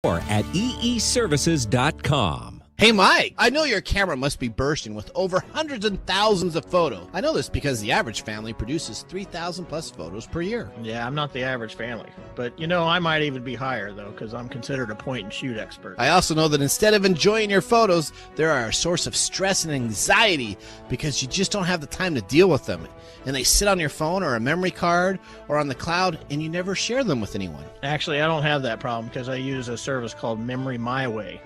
Or at eeservices.com. Hey, Mike, I know your camera must be bursting with over hundreds and thousands of photos. I know this because the average family produces 3,000 plus photos per year. Yeah, I'm not the average family. But, I might even be higher, though, because I'm considered a point-and-shoot expert. I also know that instead of enjoying your photos, they are a source of stress and anxiety because you just don't have the time to deal with them. And they sit on your phone or a memory card or on the cloud, and you never share them with anyone. Actually, I don't have that problem because I use a service called Memory My Way.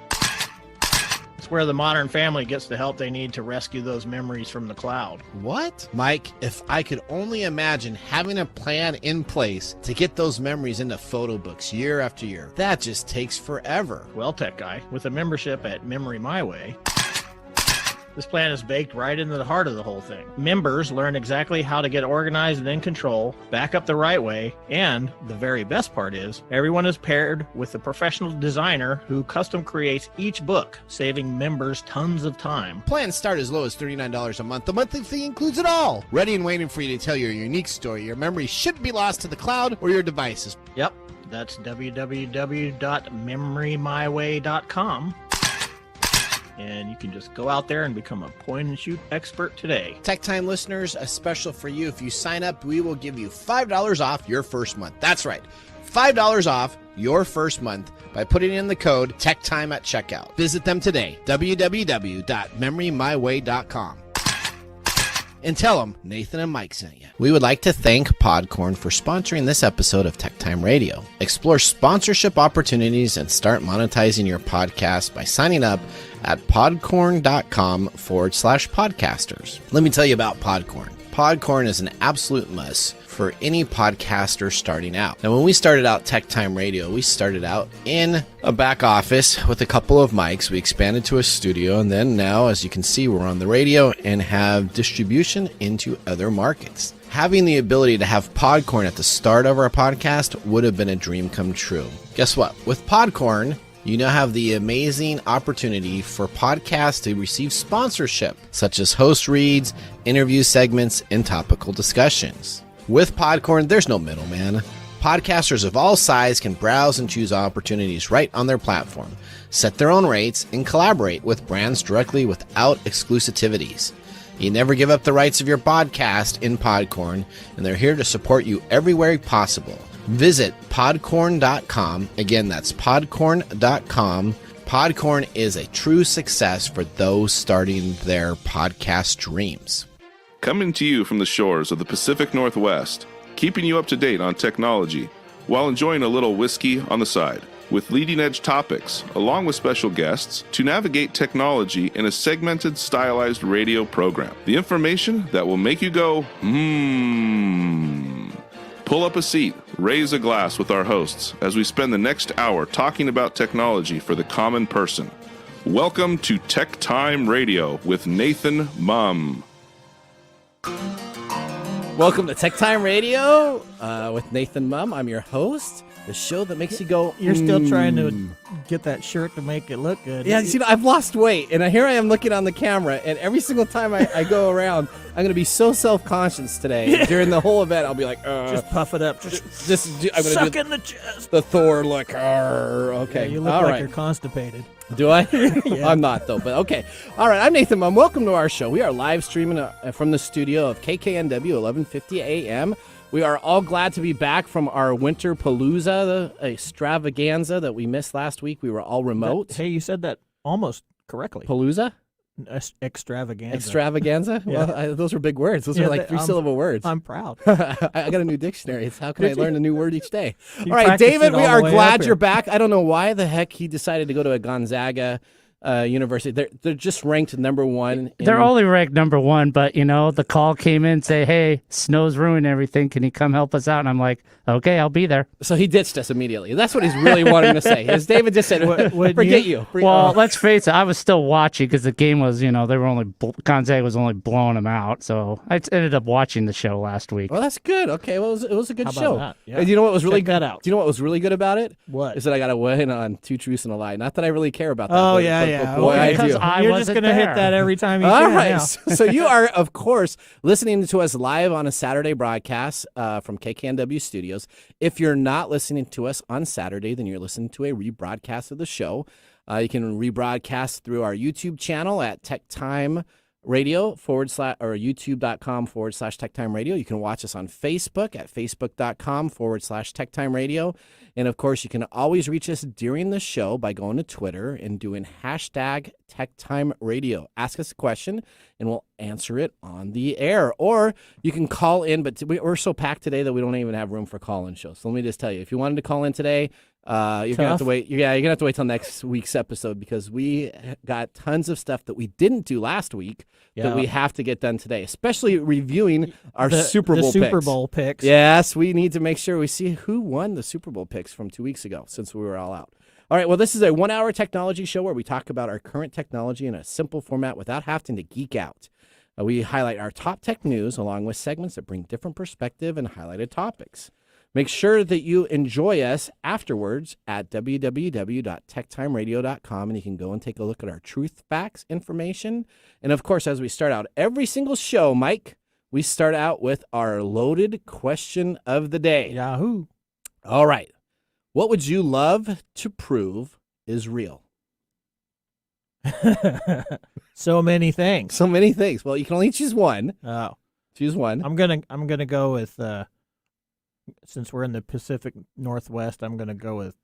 It's where the modern family gets the help they need to rescue those memories from the cloud. What? Mike, if I could only imagine having a plan in place to get those memories into photo books year after year. That just takes forever. Well, tech guy, with a membership at Memory My Way, this plan is baked right into the heart of the whole thing. Members learn exactly how to get organized and in control, back up the right way, and the very best part is, everyone is paired with a professional designer who custom creates each book, saving members tons of time. Plans start as low as $39 a month. The monthly fee includes it all. Ready and waiting for you to tell your unique story. Your memories shouldn't be lost to the cloud or your devices. Yep, that's www.memorymyway.com. And you can just go out there and become a point-and-shoot expert today. TechTime listeners, a special for you. If you sign up, we will give you $5 off your first month. That's right, $5 off your first month by putting in the code TechTime at checkout. Visit them today, www.memorymyway.com. And tell them Nathan and Mike sent you. We would like to thank Podcorn for sponsoring this episode of TechTime Radio. Explore sponsorship opportunities and start monetizing your podcast by signing up at podcorn.com/podcasters. Let me tell you about Podcorn. Podcorn is an absolute must for any podcaster starting out. Now, when we started out TechTime Radio, we started out in a back office with a couple of mics. We expanded to a studio, and then now, as you can see, we're on the radio and have distribution into other markets. Having the ability to have Podcorn at the start of our podcast would have been a dream come true. Guess what? With Podcorn, you now have the amazing opportunity for podcasts to receive sponsorship, such as host reads, interview segments, and topical discussions. With Podcorn, there's no middleman. Podcasters of all sizes can browse and choose opportunities right on their platform, set their own rates, and collaborate with brands directly without exclusivities. You never give up the rights of your podcast in Podcorn, and they're here to support you everywhere possible. Visit podcorn.com. Again, that's podcorn.com. Podcorn is a true success for those starting their podcast dreams. Coming to you from the shores of the Pacific Northwest, keeping you up to date on technology while enjoying a little whiskey on the side, with leading-edge topics, along with special guests, to navigate technology in a segmented, stylized radio program. The information that will make you go, Pull up a seat, raise a glass with our hosts as we spend the next hour talking about technology for the common person. Welcome to TechTime Radio with Nathan Mumm. Welcome to TechTime Radio with Nathan Mumm. I'm your host. The show that makes you go, You're still trying to get that shirt to make it look good. Yeah, I've lost weight, and here I am looking on the camera, and every single time I go around, I'm going to be so self-conscious today. During the whole event, I'll be like, just puff it up. I'm gonna Suck in the chest. The Thor look. Okay, Yeah, you look all like right. you're constipated. Do I? Yeah. I'm not, though, but okay. All right, I'm Nathan Mumm. Welcome to our show. We are live streaming from the studio of KKNW 1150 AM. We are all glad to be back from our Winter Palooza, the extravaganza that we missed last week. We were all remote. Hey, you said that almost correctly. Palooza? Extravaganza. Extravaganza? Yeah. Well, those are big words. Those are like three-syllable words. I'm proud. I got a new dictionary. How can I learn a new word each day? You All right, practiced David, it we all are the way glad up you're here. back. I don't know why the heck he decided to go to a Gonzaga university. They're just ranked number one. They're only ranked number one, but, the call came in, say, hey, snow's ruined everything. Can you come help us out? And I'm like, okay, I'll be there. So he ditched us immediately. That's what he's really wanting to say. As David just said, forget you. Well, let's face it, I was still watching because the game was, they were only, Gonzaga was only blowing them out. So I ended up watching the show last week. Well, that's good. Okay, well, it was a good How about show. that? Yeah. And you know what was really Check that out. Do you know what was really good about it? What? Is that I got a win on Two Truths and a Lie. Not that I really care about that. Oh, but yeah. yeah. Boy, I because do. I You're wasn't just gonna hit there. that every time you All can. right. Yeah. So you are, of course, listening to us live on a Saturday broadcast from KKNW Studios. If you're not listening to us on Saturday, then you're listening to a rebroadcast of the show. You can rebroadcast through our YouTube channel at TechTime Radio / or youtube.com/TechTime Radio. You can watch us on Facebook at facebook.com/TechTime Radio. And of course, you can always reach us during the show by going to Twitter and doing #TechTime Radio. Ask us a question and we'll answer it on the air. Or you can call in, but we're so packed today that we don't even have room for call-in shows. So let me just tell you, if you wanted to call in today, you're gonna have to wait. Yeah, you're gonna have to wait till next week's episode because we got tons of stuff that we didn't do last week that we have to get done today, especially reviewing our Super Bowl picks. Yes, we need to make sure we see who won the Super Bowl picks from 2 weeks ago since we were all out. All right, well, this is a 1-hour technology show where we talk about our current technology in a simple format without having to geek out. We highlight our top tech news along with segments that bring different perspective and highlighted topics. Make sure that you enjoy us afterwards at www.techtimeradio.com, and you can go and take a look at our truth, facts, information. And, of course, as we start out every single show, Mike, we start out with our loaded question of the day. Yahoo. All right. What would you love to prove is real? So many things. So many things. Well, you can only choose one. Oh. Choose one. I'm gonna go with since we're in the Pacific Northwest, I'm gonna go with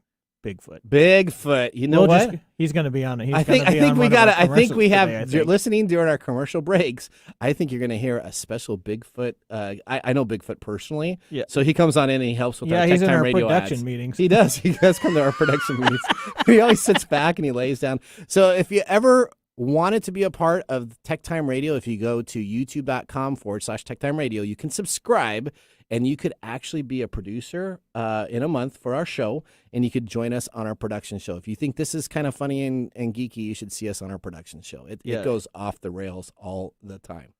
Bigfoot. Bigfoot. You know what? He's gonna be on it. I think we have listening during our commercial breaks. I think you're gonna hear a special Bigfoot. I know Bigfoot personally. Yeah. So he comes on in and he helps with our he's in TechTime our Radio production ads. meetings. He does. He does come to our production meetings. He always sits back and he lays down. So if you ever wanted to be a part of TechTime Radio, if you go to youtube.com/TechTime Radio, you can subscribe and you could actually be a producer in a month for our show, and you could join us on our production show. If you think this is kind of funny and geeky, you should see us on our production show. It goes off the rails all the time.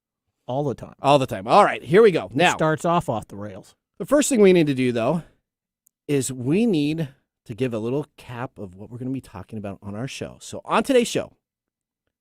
All the time. All the time. All right, here we go. Now, it starts off the rails. The first thing we need to do, though, is we need to give a little cap of what we're going to be talking about on our show. So on today's show,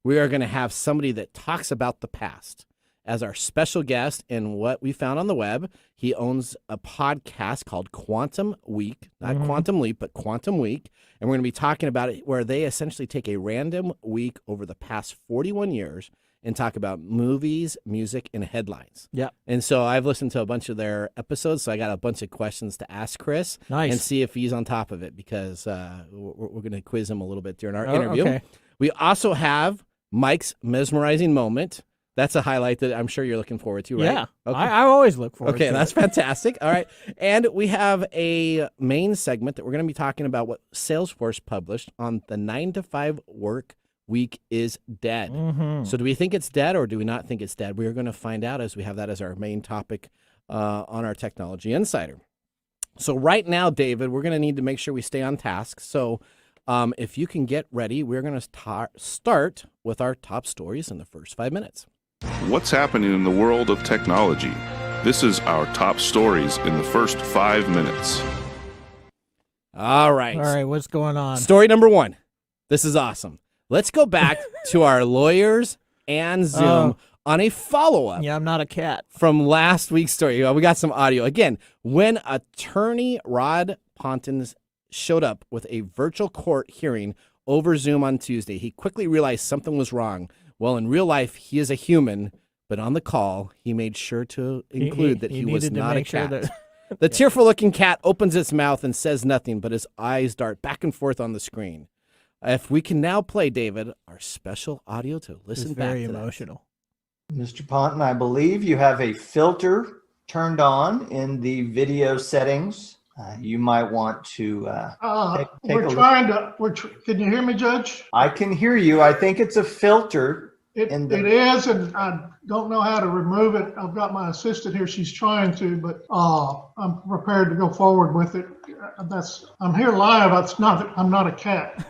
we are going to have somebody that talks about the past as our special guest in what we found on the web. He owns a podcast called Quantum Week, not Quantum Leap, but Quantum Week. And we're going to be talking about it where they essentially take a random week over the past 41 years and talk about movies, music, and headlines. Yeah. And so I've listened to a bunch of their episodes, so I got a bunch of questions to ask Chris. Nice. And see if he's on top of it because we're going to quiz him a little bit during our interview. Okay. We also have Mike's Mesmerizing Moment. That's a highlight that I'm sure you're looking forward to, right? Yeah, okay. I always look forward to it. Okay, that's fantastic. All right. And we have a main segment that we're going to be talking about what Salesforce published on the 9-to-5 work week is dead. Mm-hmm. So do we think it's dead or do we not think it's dead? We are going to find out as we have that as our main topic on our Technology Insider. So right now, David, we're going to need to make sure we stay on task. So if you can get ready, we're going to start with our top stories in the first 5 minutes. What's happening in the world of technology? This is our top stories in the first 5 minutes. All right. All right, what's going on? Story number 1. This is awesome. Let's go back to our lawyers and Zoom on a follow-up. Yeah, I'm not a cat. From last week's story. We got some audio. Again, when attorney Rod Pontins showed up with a virtual court hearing over Zoom on Tuesday, he quickly realized something was wrong. Well, in real life, he is a human, but on the call, he made sure to include that he was not a cat. The tearful-looking cat opens its mouth and says nothing, but his eyes dart back and forth on the screen. If we can now play, David, our special audio to listen back to very emotional. Mr. Ponton, I believe you have a filter turned on in the video settings. You might want to take a look. Can you hear me, Judge? I can hear you. I think it's a filter. It is, and I don't know how to remove it. I've got my assistant here. She's trying to, but I'm prepared to go forward with it. I'm here live. I'm not a cat.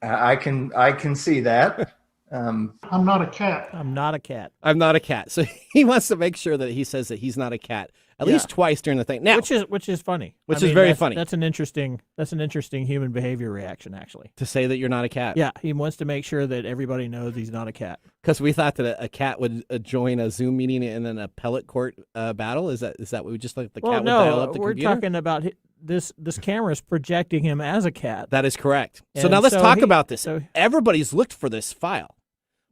I can see that. I'm not a cat. I'm not a cat. I'm not a cat. So he wants to make sure that he says that he's not a cat at least twice during the thing. Now, which is funny. Which is very funny. That's an interesting human behavior reaction, actually. To say that you're not a cat. Yeah, he wants to make sure that everybody knows he's not a cat. Because we thought that a cat would join a Zoom meeting and then a appellate court battle. Is that what we just like the cat would dial up the computer? We're talking about this camera is projecting him as a cat. That is correct. So And now let's talk about this. so- Everybody's looked for this file,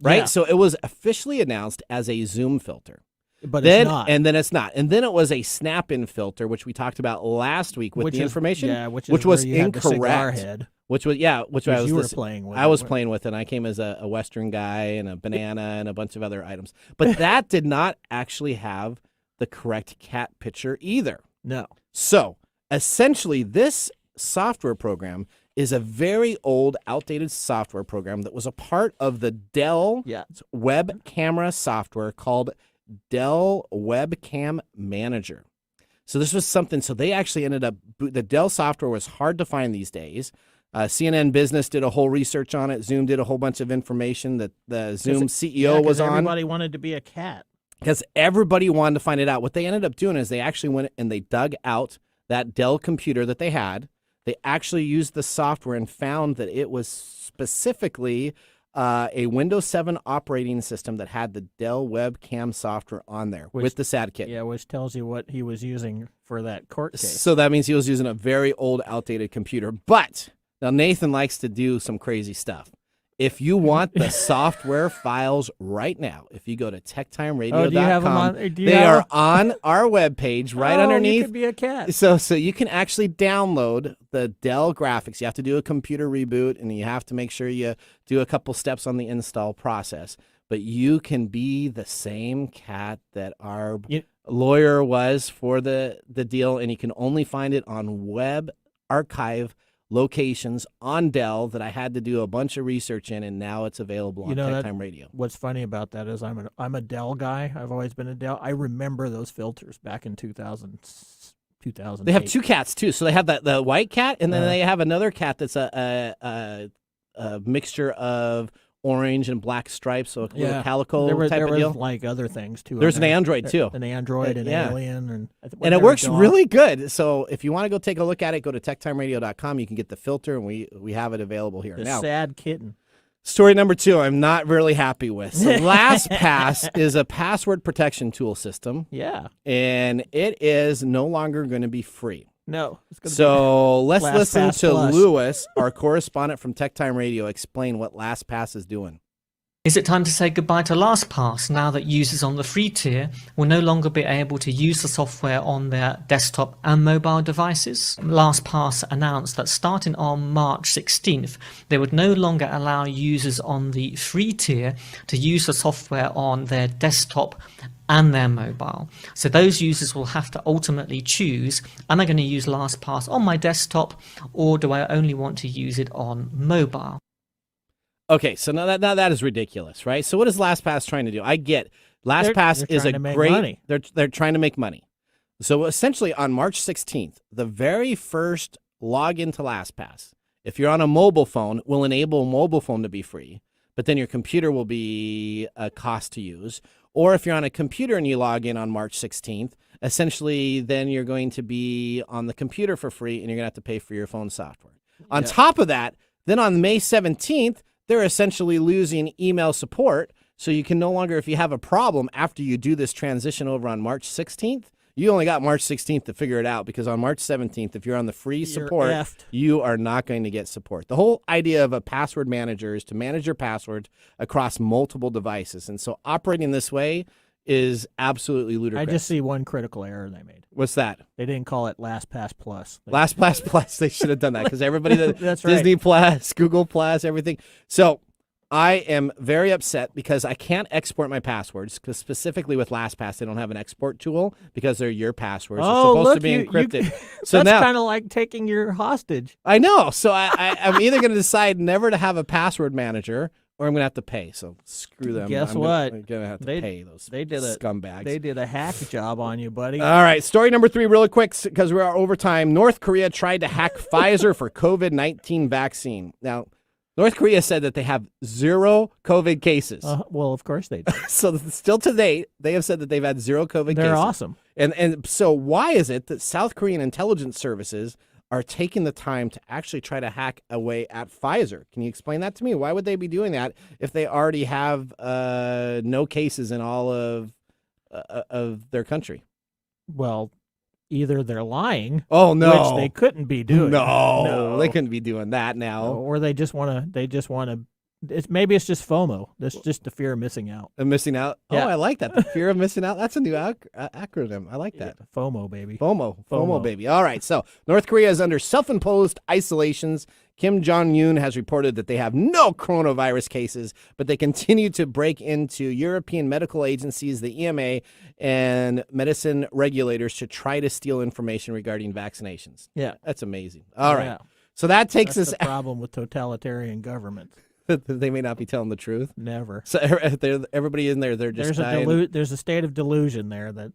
right? Yeah. So it was officially announced as a Zoom filter. But Then, it's not. and then it's not. And then it was a snap-in filter, which we talked about last week with the information, which was where you had the cigar incorrect. head, which was you were playing with. I was playing with it. And I came as a Western guy and a banana and a bunch of other items. But that did not actually have the correct cat picture either. No. So essentially, this software program is a very old, outdated software program that was a part of the Dell web camera software called Dell Webcam Manager. So this was something, so they actually ended up, the Dell software was hard to find these days. CNN Business did a whole research on it. Zoom did a whole bunch of information that the Zoom CEO was on. Everybody wanted to be a cat. Because everybody wanted to find it out. What they ended up doing is they actually went and they dug out that Dell computer that they had. They actually used the software and found that it was specifically a Windows 7 operating system that had the Dell webcam software on there with the SAD kit. Yeah, which tells you what he was using for that court case. So that means he was using a very old, outdated computer. But now Nathan likes to do some crazy stuff. If you want the software files right now, if you go to techtimeradio.com, do you have them on? They are on our webpage right underneath. You could be a cat. So you can actually download the Dell graphics. You have to do a computer reboot, and you have to make sure you do a couple steps on the install process. But you can be the same cat that our lawyer was for the deal, and you can only find it on Web Archive locations on Dell that I had to do a bunch of research in, and now it's available on TechTime Radio. What's funny about that is I'm a Dell guy. I've always been a Dell. I remember those filters back in 2000. They have two cats too. So they have the white cat, and then they have another cat that's a mixture of orange and black stripes, so a little calico type of deal. There was like other things too. There's an Android too. An Android, an Alien, and it works really good. So if you want to go take a look at it, go to techtimeradio.com. You can get the filter, and we have it available here. The sad kitten. Story number 2, I'm not really happy with. So LastPass is a password protection tool system. Yeah. And it is no longer going to be free. No. So let's listen to Plus. Lewis, our correspondent from TechTime Radio, explain what LastPass is doing. Is it time to say goodbye to LastPass now that users on the free tier will no longer be able to use the software on their desktop and mobile devices? LastPass announced that starting on March 16th, they would no longer allow users on the free tier to use the software on their desktop and their mobile. So those users will have to ultimately choose, am I going to use LastPass on my desktop, or do I only want to use it on mobile? Okay, so now that is ridiculous, right? So what is LastPass trying to do? I get LastPass is a great money. They're trying to make money. So essentially on March 16th, the very first login to LastPass, if you're on a mobile phone, will enable a mobile phone to be free, but then your computer will be a cost to use. Or if you're on a computer and you log in on March 16th, essentially then you're going to be on the computer for free and you're going to have to pay for your phone software. On top of that, then on May 17th, they're essentially losing email support. So you can no longer, if you have a problem after you do this transition over on March 16th, you only got March 16th to figure it out, because on March 17th, if you're on the free support, you are not going to get support. The whole idea of a password manager is to manage your passwords across multiple devices. And so operating this way is absolutely ludicrous. I just see one critical error they made. What's that? They didn't call it LastPass Plus. LastPass Plus. They should have done that, because everybody That's Disney right. Plus, Google Plus, everything. So I am very upset because I can't export my passwords, because specifically with LastPass, they don't have an export tool because they're your passwords. They're supposed to be encrypted. So that's now, kind of like taking your hostage. I know. So I'm either going to decide never to have a password manager, or I'm going to have to pay. So screw them. Guess I'm what? going to have to pay those scumbags. They did a hack job on you, buddy. All right, story number 3 really quick, because we're over time. North Korea tried to hack Pfizer for COVID-19 vaccine. Now, North Korea said that they have 0 COVID cases. Well, of course they do. So still to date, they have said that they've had 0 COVID cases. They're awesome. And so why is it that South Korean intelligence services are taking the time to actually try to hack away at Pfizer? Can you explain that to me? Why would they be doing that if they already have no cases in all of their country? Well, either they're lying. Oh no, which they couldn't be doing. No, they couldn't be doing that now. Or they just want to. Maybe it's just FOMO. That's just the fear of missing out. Missing out. Yeah. Oh, I like that. The fear of missing out. That's a new acronym. I like that. Yeah, FOMO, baby. FOMO, baby. All right. So North Korea is under self-imposed isolations. Kim Jong-un has reported that they have no coronavirus cases, but they continue to break into European medical agencies, the EMA, and medicine regulators to try to steal information regarding vaccinations. Yeah. That's amazing. All right. Yeah. So that takes That's us... the problem with totalitarian government. They may not be telling the truth. Never. So everybody in there, they're just there's a state of delusion there that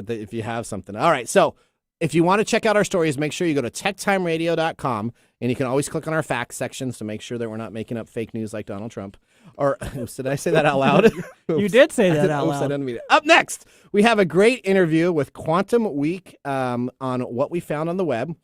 if you have something. All right. So if you want to check out our stories, make sure you go to techtimeradio.com, and you can always click on our facts section to make sure that we're not making up fake news like Donald Trump. Or did I say that out loud? You did say that out loud. I didn't mean it. Up next, we have a great interview with Quantum Week on what we found on the web.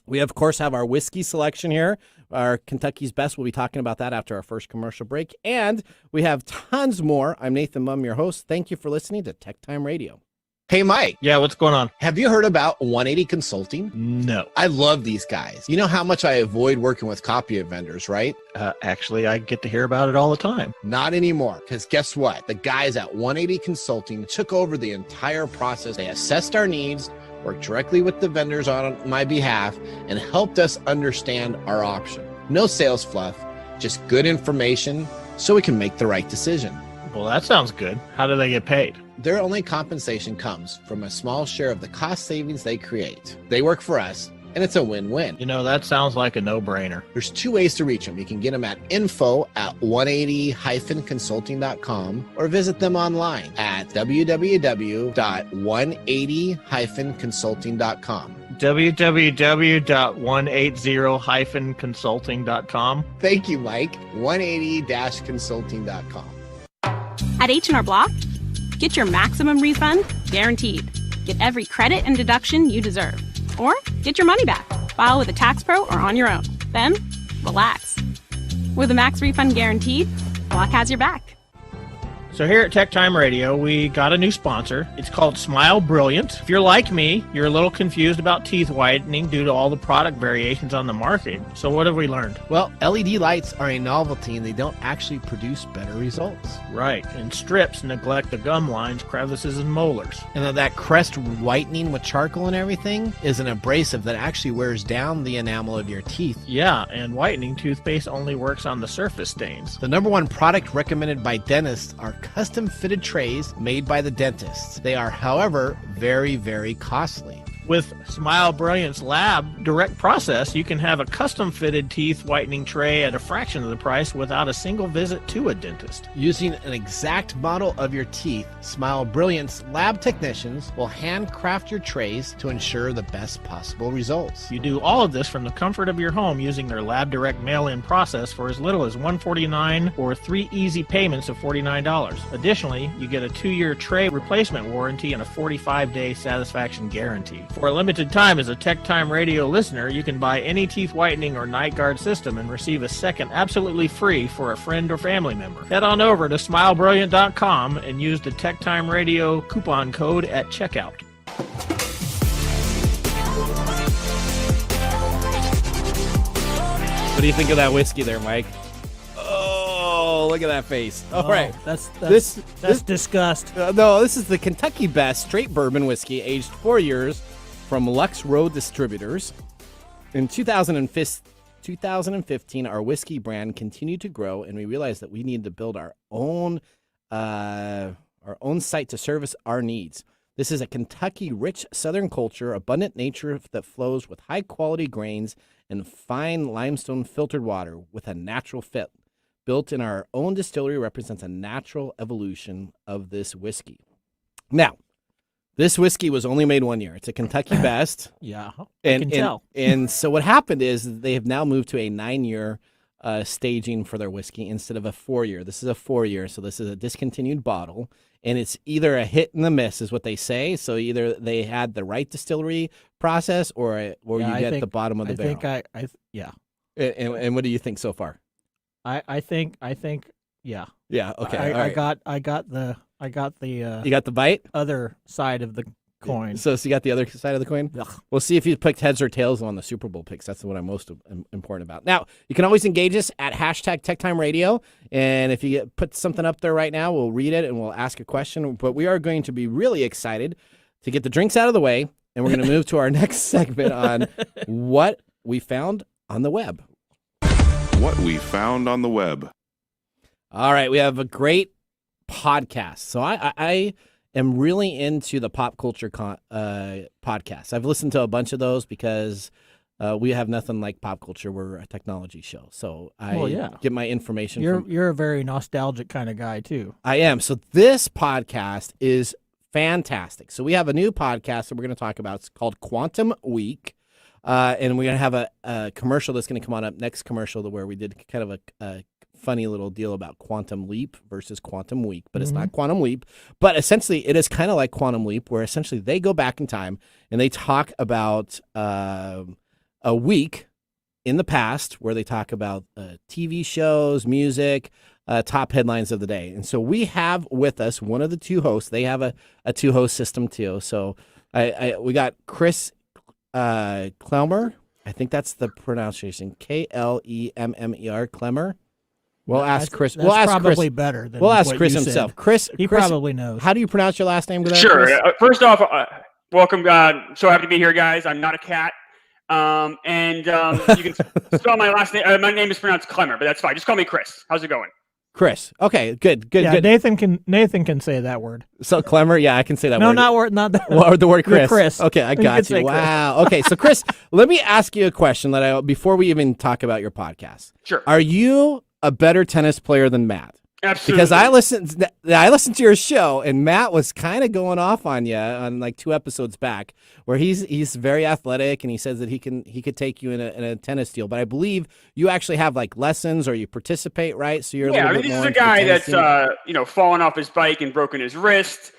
We, of course, have our whiskey selection here. Our Kentucky's Best. We'll be talking about that after our first commercial break. And we have tons more. I'm Nathan Mumm, your host. Thank you for listening to TechTime Radio. Hey, Mike. Yeah, what's going on? Have you heard about 180 Consulting? No. I love these guys. You know how much I avoid working with copy vendors, right? Actually, I get to hear about it all the time. Not anymore, because guess what? The guys at 180 Consulting took over the entire process. They assessed our needs, worked directly with the vendors on my behalf, and helped us understand our option. No sales fluff, just good information so we can make the right decision. Well, that sounds good. How do they get paid? Their only compensation comes from a small share of the cost savings they create. They work for us, and it's a win-win. You know, that sounds like a no-brainer. There's 2 ways to reach them. You can get them at info@180-consulting.com or visit them online at www.180-consulting.com. www.180-consulting.com. Thank you, Mike. 180-consulting.com. At H&R Block, get your maximum refund guaranteed. Get every credit and deduction you deserve. Or get your money back. File with a tax pro or on your own. Then, relax. With a max refund guaranteed, Block has your back. So here at TechTime Radio, we got a new sponsor. It's called Smile Brilliant. If you're like me, you're a little confused about teeth whitening due to all the product variations on the market. So what have we learned? Well, LED lights are a novelty, and they don't actually produce better results. Right, and strips neglect the gum lines, crevices, and molars. And that crest whitening with charcoal and everything is an abrasive that actually wears down the enamel of your teeth. Yeah, and whitening toothpaste only works on the surface stains. The #1 product recommended by dentists are custom-fitted trays made by the dentists. They are, however, very, very costly. With Smile Brilliant's lab direct process, you can have a custom-fitted teeth whitening tray at a fraction of the price without a single visit to a dentist. Using an exact model of your teeth, Smile Brilliant's lab technicians will handcraft your trays to ensure the best possible results. You do all of this from the comfort of your home using their lab direct mail-in process for as little as $149 or 3 easy payments of $49. Additionally, you get a 2-year tray replacement warranty and a 45-day satisfaction guarantee. For a limited time, as a TechTime Radio listener, you can buy any teeth whitening or night guard system and receive a second absolutely free for a friend or family member. Head on over to smilebrilliant.com and use the TechTime Radio coupon code at checkout. What do you think of that whiskey there, Mike? Oh, look at that face. All right. That's disgust. No, this is the Kentucky Best Straight Bourbon Whiskey, aged 4 years, from Lux Row Distributors. In 2015, our whiskey brand continued to grow, and we realized that we needed to build our own site to service our needs. This is a Kentucky rich Southern culture, abundant nature that flows with high-quality grains and fine limestone filtered water with a natural fit. Built in our own distillery represents a natural evolution of this whiskey. Now, this whiskey was only made 1 year. It's a Kentucky Best. Yeah, I can tell. And so what happened is they have now moved to a 9-year staging for their whiskey instead of a 4-year. This is a 4-year, so this is a discontinued bottle, and it's either a hit and a miss, is what they say. So either they had the right distillery process, or you get the bottom of the barrel. Yeah. And what do you think so far? I think, yeah. Yeah. Okay. I got the you got the bite? other side of the coin. So you got the other side of the coin? Ugh. We'll see if you picked heads or tails on the Super Bowl picks. That's what I'm most important about. Now, you can always engage us at hashtag TechTime Radio. And if you put something up there right now, we'll read it and we'll ask a question. But we are going to be really excited to get the drinks out of the way. And we're going to move to our next segment on what we found on the web. What we found on the web. All right. We have a great podcast. So I am really into the pop culture podcasts. I've listened to a bunch of those because we have nothing like pop culture. We're a technology show. So I get my information You're a very nostalgic kind of guy, too. I am. So this podcast is fantastic. So we have a new podcast that we're going to talk about. It's called Quantum Week. And we're going to have a commercial that's going to come on up, next commercial, where we did kind of a funny little deal about Quantum Leap versus Quantum Week, but it's not Quantum Leap. But essentially, it is kind of like Quantum Leap, where essentially they go back in time and they talk about a week in the past, where they talk about TV shows, music, top headlines of the day. And so we have with us one of the two hosts. They have a two-host system too. So we got Chris Clemmer. I think that's the pronunciation. Klemmer. Clemmer. We'll ask Chris. We'll ask probably Chris. Better than we'll ask what Chris you himself. Said. Chris probably knows. How do you pronounce your last name? Sure. First off, welcome. So happy to be here, guys. I'm not a cat. And you can spell my last name. My name is pronounced Clemmer, but that's fine. Just call me Chris. How's it going? Chris. Okay, good. Yeah, good. Nathan can say that word. So Clemmer, yeah, I can say that word. No, not that. Or the word Chris. Chris. Okay, I got you. Wow. Okay, so Chris, let me ask you a question before we even talk about your podcast. Sure. Are you a better tennis player than Matt? Absolutely. Because I listened to your show, and Matt was kind of going off on you on like 2 episodes back, where he's very athletic and he says that he could take you in a tennis deal. But I believe you actually have like lessons, or you participate, right? So you're this is a guy that's fallen off his bike and broken his wrist.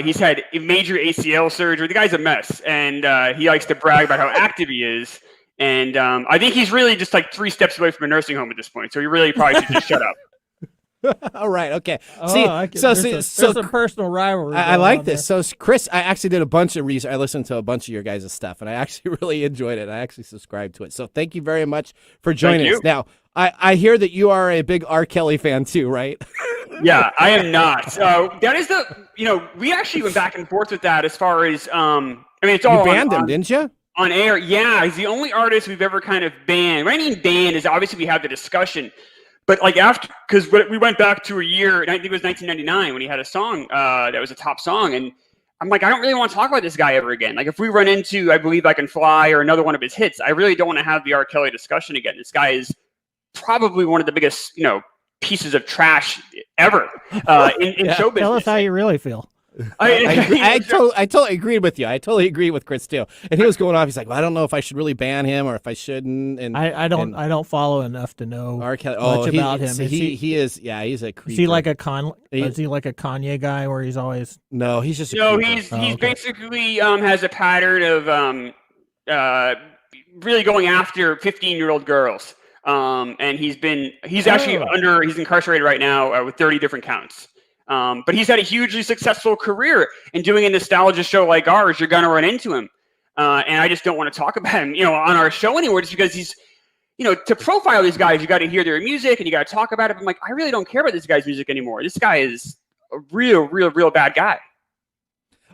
He's had major ACL surgery. The guy's a mess, and he likes to brag about how active he is. And I think he's really just like 3 steps away from a nursing home at this point. So he really probably should just shut up. All right. Okay. There's a personal rivalry. I like this. So, Chris, I actually did a bunch of research. I listened to a bunch of your guys' stuff, and I actually really enjoyed it. I actually subscribed to it. So, thank you very much for joining us. Now, I hear that you are a big R. Kelly fan too, right? Yeah, I am not. That is we actually went back and forth with that as far as it's all you banned him, didn't you? On air. Yeah, he's the only artist we've ever kind of banned. What I mean banned is obviously we have the discussion. But like because we went back to a year, and I think it was 1999 when he had a song that was a top song, and I'm like, I don't really want to talk about this guy ever again. Like if we run into I Believe I Can Fly or another one of his hits, I really don't want to have the R. Kelly discussion again. This guy is probably one of the biggest pieces of trash ever in show business. Tell us how you really feel. I totally agreed with you. I totally agree with Chris too. And he was going off. He's like, well, I don't know if I should really ban him or if I shouldn't. And I don't follow enough to know much about him. He is. Yeah, he's a creeper. Is he like a Kanye guy where he's always? No, he's just. He's basically has a pattern of really going after 15-year-old girls. And he's incarcerated right now with 30 different counts. But he's had a hugely successful career, and doing a nostalgia show like ours, you're going to run into him. And I just don't want to talk about him, on our show anymore, just because he's, to profile these guys, you got to hear their music and you got to talk about it. I'm like, I really don't care about this guy's music anymore. This guy is a real bad guy.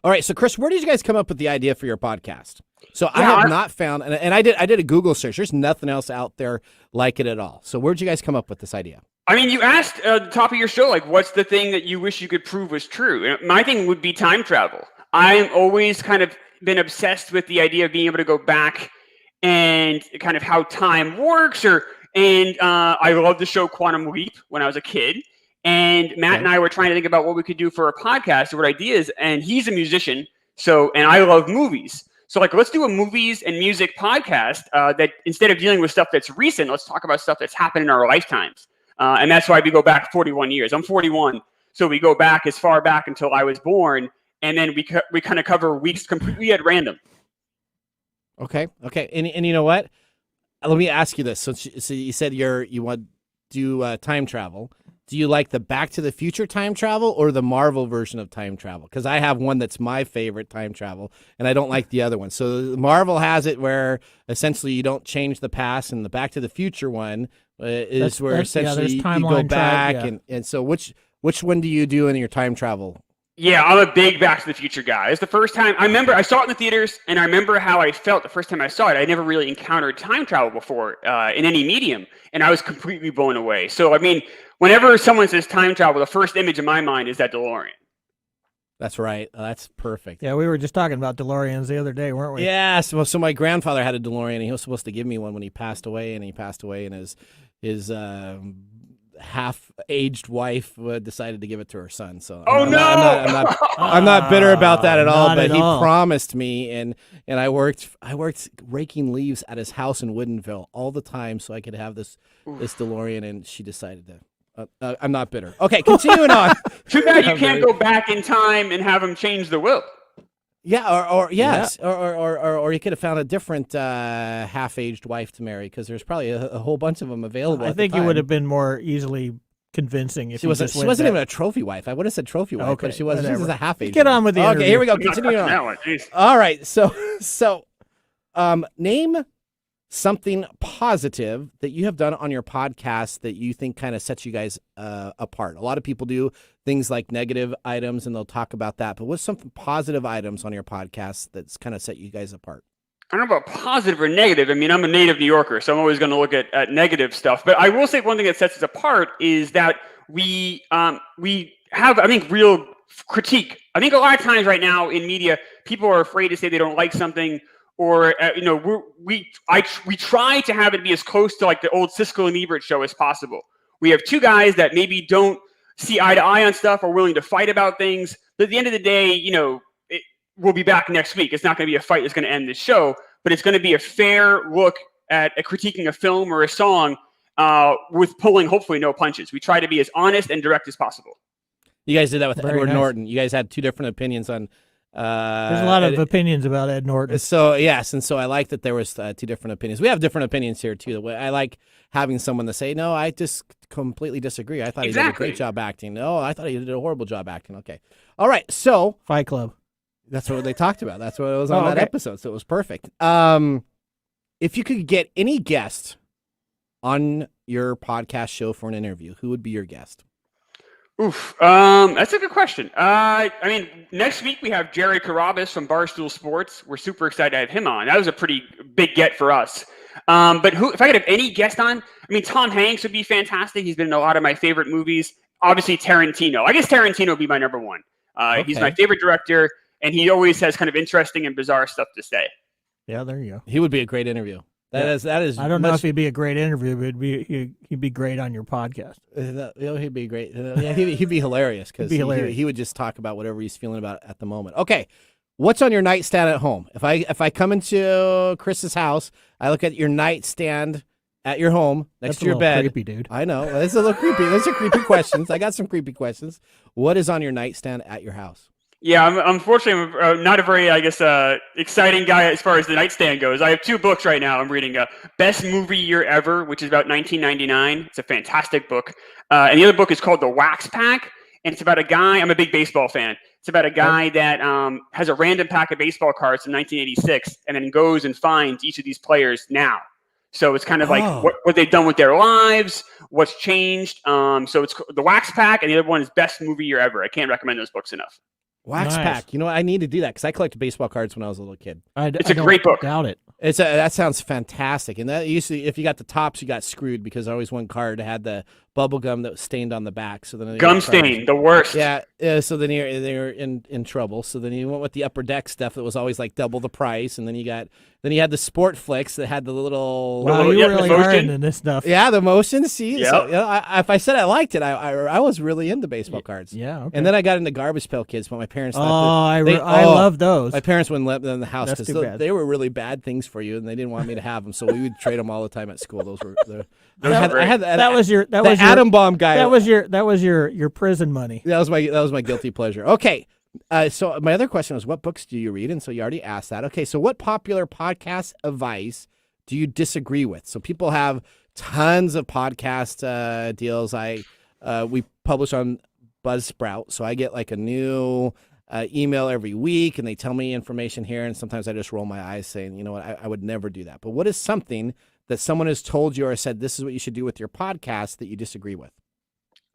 All right. So Chris, where did you guys come up with the idea for your podcast? So I have not found, and I did a Google search. There's nothing else out there like it at all. So where'd you guys come up with this idea? I mean, you asked at the top of your show, like, what's the thing that you wish you could prove was true? And my thing would be time travel. I'm always kind of been obsessed with the idea of being able to go back and kind of how time works. I loved the show Quantum Leap when I was a kid. And Matt and I were trying to think about what we could do for a podcast or what ideas. And he's a musician, and I love movies. So like, let's do a movies and music podcast that instead of dealing with stuff that's recent, let's talk about stuff that's happened in our lifetimes. And that's why we go back 41 years. I'm 41. So we go back as far back until I was born. And then we kind of cover weeks completely at random. Okay. And you know what? Let me ask you this. So you said you want to do time travel. Do you like the Back to the Future time travel or the Marvel version of time travel? Because I have one that's my favorite time travel, and I don't like the other one. So Marvel has it where essentially you don't change the past, and the Back to the Future one is where essentially you go back. And so which one do you do in your time travel? Yeah, I'm a big Back to the Future guy. It's the first time I remember I saw it in the theaters, and I remember how I felt the first time I saw it. I never really encountered time travel before in any medium, and I was completely blown away. So, I mean, whenever someone says time travel, the first image in my mind is that DeLorean. That's right. That's perfect. Yeah, we were just talking about DeLoreans the other day, weren't we? Yeah. So my grandfather had a DeLorean, and he was supposed to give me one when he passed away, and his half-aged wife decided to give it to her son. So I'm not bitter about that at all. But he promised me, and I worked raking leaves at his house in Woodinville all the time so I could have this DeLorean, and she decided to. I'm not bitter. Okay, continuing on. Too bad you can't go back in time and have him change the will. Yeah, or you could have found a different half-aged wife to marry because there's probably a whole bunch of them available. I think you would have been more easily convincing if she wasn't even a trophy wife. I would have said trophy wife, but she wasn't. She was a half-aged. Get on with the interview. Okay, here we go. Continue on. All right, so name something positive that you have done on your podcast that you think kind of sets you guys apart. A lot of people do things like negative items, and they'll talk about that. But what's some positive items on your podcast that's kind of set you guys apart? I don't know about positive or negative. I mean, I'm a native New Yorker, so I'm always going to look at negative stuff. But I will say one thing that sets us apart is that we have, I think, real critique. I think a lot of times right now in media, people are afraid to say they don't like something, or we try to have it be as close to like the old Siskel and Ebert show as possible. We have two guys that maybe don't see eye to eye on stuff or willing to fight about things. But at the end of the day, we'll be back next week. It's not going to be a fight that's going to end this show, but it's going to be a fair look at critiquing a film or a song with pulling hopefully no punches. We try to be as honest and direct as possible. You guys did that with Edward Norton. You guys had two different opinions on. There's a lot of opinions about Ed Norton. So yes, and so I like that there was two different opinions. We have different opinions here too. I like having someone to say, no, I just completely disagree. I thought he did a great job acting. No, I thought he did a horrible job acting. Okay, all right. So Fight Club. That's what they talked about. That's what it was on that episode. So it was perfect. If you could get any guest on your podcast show for an interview, who would be your guest? That's a good question. I mean, next week we have Jerry Carrabis from Barstool Sports. We're super excited to have him on. That was a pretty big get for us. But if I could have any guest on, I mean, Tom Hanks would be fantastic. He's been in a lot of my favorite movies. Obviously, Tarantino. I guess Tarantino would be my number one. He's my favorite director, and he always has kind of interesting and bizarre stuff to say. Yeah, there you go. He would be a great interview. That is. I don't know if he'd be a great interview, but he'd be great on your podcast. He'd be great. He'd be hilarious because he would just talk about whatever he's feeling about at the moment. Okay, what's on your nightstand at home? If I come into Chris's house, I look at your nightstand at your home next to your bed. Creepy, dude. I know it's a little creepy. Those are creepy questions. I got some creepy questions. What is on your nightstand at your house? Yeah, unfortunately, I'm not a very, exciting guy as far as the nightstand goes. I have two books right now. I'm reading Best Movie Year Ever, which is about 1999. It's a fantastic book. And the other book is called The Wax Pack, and it's about a guy. I'm a big baseball fan. It's about a guy that has a random pack of baseball cards from 1986 and then goes and finds each of these players now. So it's kind of like what they've done with their lives, what's changed. So it's The Wax Pack, and the other one is Best Movie Year Ever. I can't recommend those books enough. Wax Pack. You know what? I need to do that because I collected baseball cards when I was a little kid. It's a great book. Doubt it. That sounds fantastic. And that usually, if you got the tops, you got screwed because always one card had the bubble gum that was stained on the back. So then gum stain, the worst. Yeah. So then they're in trouble. So then you went with the Upper Deck stuff that was always like double the price, and then you had the Sport Flicks that had the little. Wow, you really are into this stuff. Yeah, the motion. See, Yep. so, if I said I liked it, I was really into baseball cards. Yeah. Okay. And then I got into Garbage Pail Kids, but my parents thought I love those. My parents wouldn't let them in the house That's because too bad. they were really bad things for you, and they didn't want me to have them. So we would trade them all the time at school. Those were that was your atom bomb guy. That was your prison money. That was my guilty pleasure. Okay. So my other question was, what books do you read? And so you already asked that. Okay. So what popular podcast advice do you disagree with? So people have tons of podcast deals. We publish on Buzzsprout, so I get like a new email every week, and they tell me information here, and sometimes I just roll my eyes saying, you know what, I would never do that. But what is something that someone has told you or said, this is what you should do with your podcast, that you disagree with?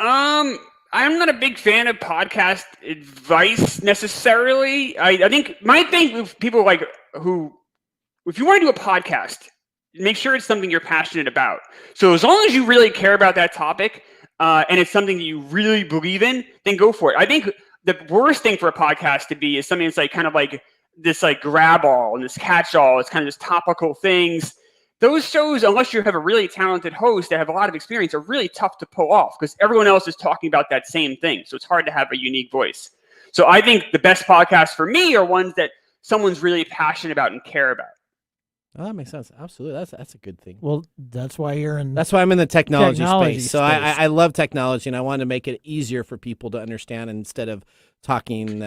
I'm not a big fan of podcast advice necessarily. I think my thing with people if you want to do a podcast, make sure it's something you're passionate about. So as long as you really care about that topic, and it's something that you really believe in, then go for it. I think the worst thing for a podcast to be is something that's like kind of like this like grab all and this catch all. It's kind of just topical things. Those shows, unless you have a really talented host that have a lot of experience, are really tough to pull off because everyone else is talking about that same thing. So it's hard to have a unique voice. So I think the best podcasts for me are ones that someone's really passionate about and care about. Oh, that makes sense. Absolutely. That's a good thing. Well, that's why I'm in the technology space. So space. I love technology, and I wanted to make it easier for people to understand instead of talking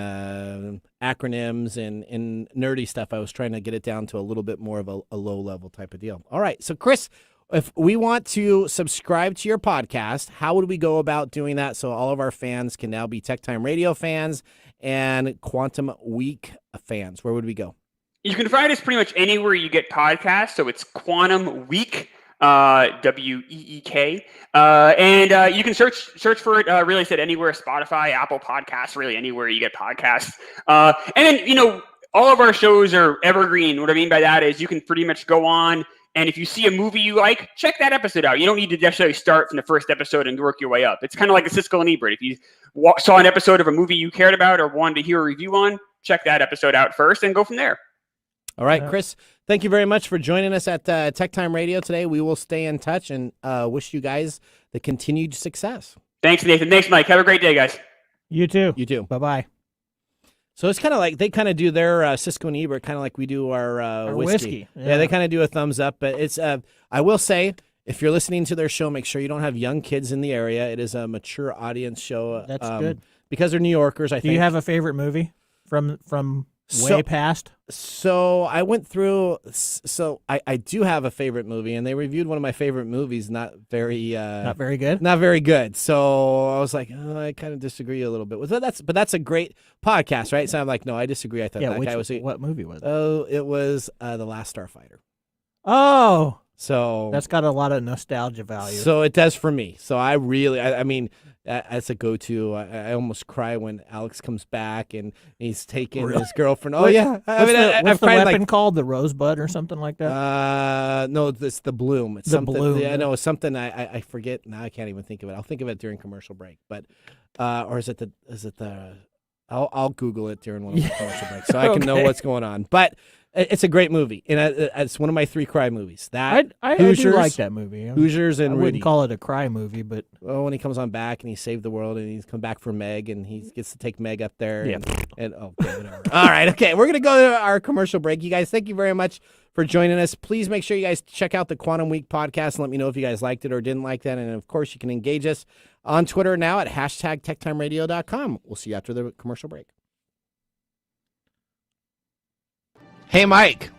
acronyms and nerdy stuff. I was trying to get it down to a little bit more of a low-level type of deal. All right. So, Chris, if we want to subscribe to your podcast, how would we go about doing that so all of our fans can now be TechTime Radio fans and Quantum Week fans? Where would we go? You can find us pretty much anywhere you get podcasts. So it's Quantum Week, WEEK. And you can search for it, really said anywhere, Spotify, Apple Podcasts, really anywhere you get podcasts. And then, all of our shows are evergreen. What I mean by that is you can pretty much go on, and if you see a movie you like, check that episode out. You don't need to necessarily start from the first episode and work your way up. It's kind of like a Siskel and Ebert. If you saw an episode of a movie you cared about or wanted to hear a review on, check that episode out first and go from there. All right, Chris, thank you very much for joining us at TechTime Radio today. We will stay in touch and wish you guys the continued success. Thanks, Nathan. Thanks, Mike. Have a great day, guys. You too. You too. Bye-bye. So it's kind of like they kind of do their Siskel and Ebert, kind of like we do our whiskey. Yeah, they kind of do a thumbs up. But it's I will say, if you're listening to their show, make sure you don't have young kids in the area. It is a mature audience show. That's good. Because they're New Yorkers, I think. Do you have a favorite movie from way past? So I went through. So I do have a favorite movie, and they reviewed one of my favorite movies. Not very good. Not very good. So I was like, I kind of disagree a little bit with that. But that's a great podcast, right? So I'm like, no, I disagree. I thought that guy was. What movie was it? Oh, it was The Last Starfighter. Oh. So that's got a lot of nostalgia value. So it does for me. So I really, I mean, that's a go-to. I almost cry when Alex comes back and he's taking his girlfriend. Oh yeah, what's the weapon called? The Rosebud or something like that? No, it's the Bloom. It's the something. Bloom. Yeah, no, it's something I forget now. I can't even think of it. I'll think of it during commercial break. But or is it the? I'll Google it during one of the commercial breaks so I can know what's going on. But it's a great movie, and it's one of my 3 cry movies. That I Hoosiers, do like that movie. Hoosiers and I wouldn't Rudy. call it a cry movie, but when he comes on back and he saved the world and he's come back for Meg and he gets to take Meg up there. Yeah. And okay, whatever. All right, okay, we're gonna go to our commercial break. You guys, thank you very much for joining us. Please make sure you guys check out the Quantum Week podcast and let me know if you guys liked it or didn't like that. And of course, you can engage us on Twitter now at #TechTimeRadio.com. We'll see you after the commercial break. Hey, Mike.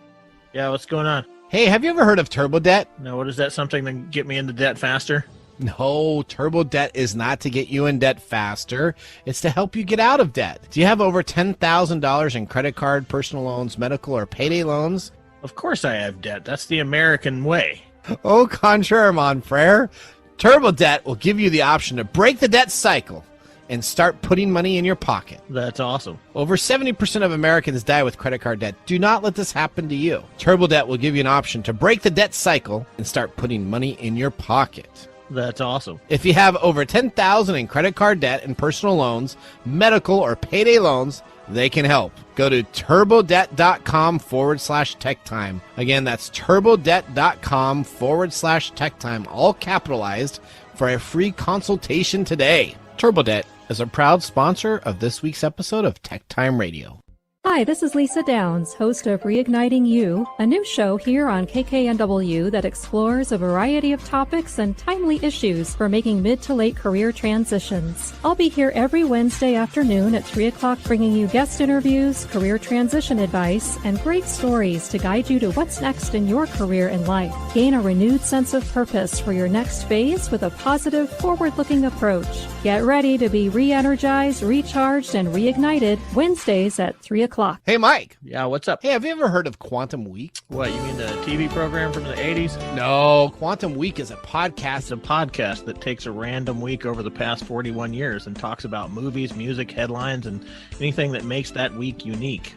Yeah, what's going on? Hey, have you ever heard of Turbo Debt? No, what is that? Something to get me into debt faster? No, Turbo Debt is not to get you in debt faster. It's to help you get out of debt. Do you have over $10,000 in credit card, personal loans, medical, or payday loans? Of course I have debt. That's the American way. Au contraire, mon frere. Turbo Debt will give you the option to break the debt cycle and start putting money in your pocket. That's awesome. Over 70% of Americans die with credit card debt. Do not let this happen to you. Turbo Debt will give you an option to break the debt cycle and start putting money in your pocket. That's awesome. If you have over $10,000 in credit card debt and personal loans, medical or payday loans, they can help. Go to turbodebt.com/techtime. Again, that's turbodebt.com/techtime, all capitalized, for a free consultation today. TurboDebt is a proud sponsor of this week's episode of TechTime Radio. Hi, this is Lisa Downs, host of Reigniting You, a new show here on KKNW that explores a variety of topics and timely issues for making mid to late career transitions. I'll be here every Wednesday afternoon at 3 o'clock bringing you guest interviews, career transition advice, and great stories to guide you to what's next in your career and life. Gain a renewed sense of purpose for your next phase with a positive, forward-looking approach. Get ready to be re-energized, recharged, and reignited Wednesdays at 3 o'clock. Hey, Mike. Yeah, what's up? Hey, have you ever heard of Quantum Week? What, you mean the TV program from the 80s? No, Quantum Week is a podcast. It's a podcast that takes a random week over the past 41 years and talks about movies, music, headlines, and anything that makes that week unique.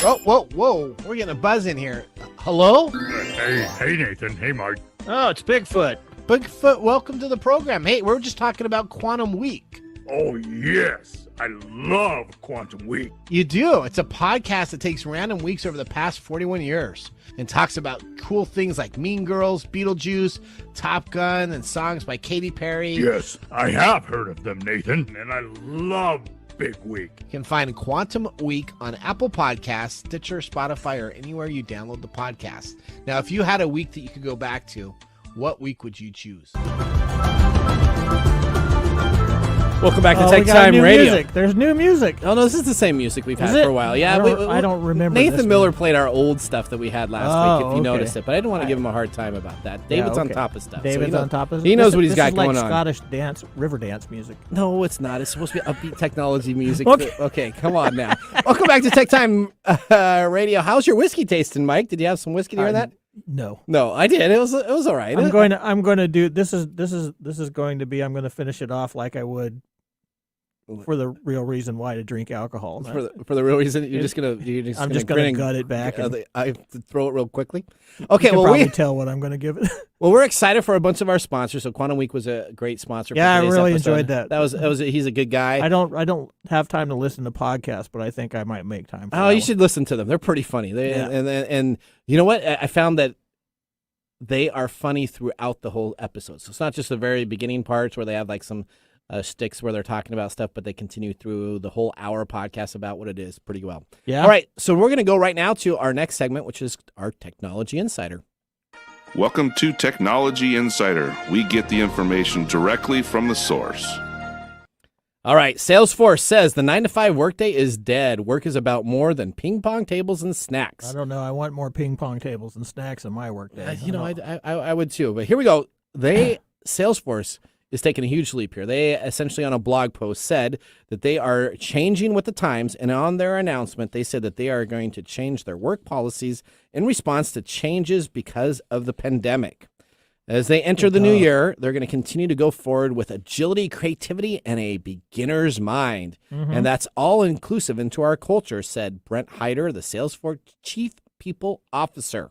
Oh, whoa. We're getting a buzz in here. Hello? Hey, Nathan. Hey, Mike. Oh, it's Bigfoot. Bigfoot, welcome to the program. Hey, we're just talking about Quantum Week. Oh, yes. I love Quantum Week. You do. It's a podcast that takes random weeks over the past 41 years and talks about cool things like Mean Girls, Beetlejuice, Top Gun, and songs by Katy Perry. Yes, I have heard of them, Nathan, and I love Big Week. You can find Quantum Week on Apple Podcasts, Stitcher, Spotify, or anywhere you download the podcast. Now, if you had a week that you could go back to, what week would you choose? Welcome back to we got TechTime new Radio. Music. There's new music. Oh, no, this is the same music we've had Is it? for a while. Yeah, I don't remember. Nathan this Miller one. played our old stuff that we had last week, if you noticed it. But I didn't want to give him a hard time about that. David's on top of stuff. David's on top of it. He knows what he's got going going on. on. Scottish dance, river dance music. No, it's not. It's supposed to be upbeat technology music. Okay. Okay, come on now. Welcome back to TechTime Radio. How's your whiskey tasting, Mike? Did you have some whiskey during that? No, I did. It was all right. I'm going to do this is going to be. I'm going to finish it off like I would. For the real reason why to drink alcohol. For the real reason, I'm just gonna gut it back. I have to throw it real quickly. Okay, well, we tell what I'm going to give it. Well, we're excited for a bunch of our sponsors. So Quantum Week was a great sponsor. Yeah, for I really episode. enjoyed that. That was. He's a good guy. I don't have time to listen to podcasts, but I think I might make time. You should listen to them. They're pretty funny. And you know what? I found that they are funny throughout the whole episode. So it's not just the very beginning parts where they have like some sticks where they're talking about stuff, but they continue through the whole hour podcast about what it is pretty well. Yeah. All right. So we're going to go right now to our next segment, which is our Technology Insider. Welcome to Technology Insider. We get the information directly from the source. All right. Salesforce says the 9-to-5 workday is dead. Work is about more than ping pong tables and snacks. I don't know. I want more ping pong tables and snacks in my workday. I would too. But here we go. Salesforce is taking a huge leap here. They essentially on a blog post said that they are changing with the times, and on their announcement, they said that they are going to change their work policies in response to changes because of the pandemic. As they enter the new year, they're going to continue to go forward with agility, creativity, and a beginner's mind. Mm-hmm. And that's all inclusive into our culture, said Brent Hyder, the Salesforce Chief People Officer.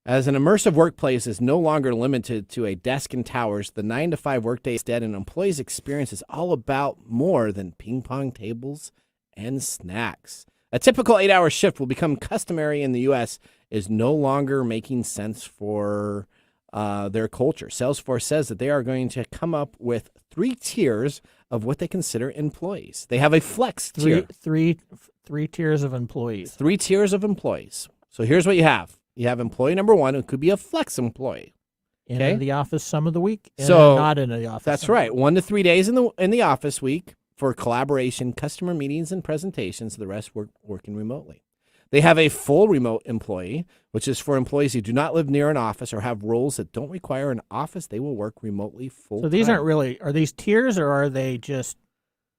As an immersive workplace is no longer limited to a desk and towers, the 9-to-5 workday is dead, and employees' experience is all about more than ping pong tables and snacks. A typical 8-hour shift will become customary in the U.S. is no longer making sense for their culture. Salesforce says that they are going to come up with 3 tiers of what they consider employees. They have a flex tier. Three tiers of employees. 3 tiers of employees. So here's what you have. You have employee number 1, who could be a flex employee. In the office some of the week, and so not in the office. That's right. 1 to 3 days in the office week for collaboration, customer meetings, and presentations. The rest working remotely. They have a full remote employee, which is for employees who do not live near an office or have roles that don't require an office. They will work remotely full time. So these are these tiers, or are they just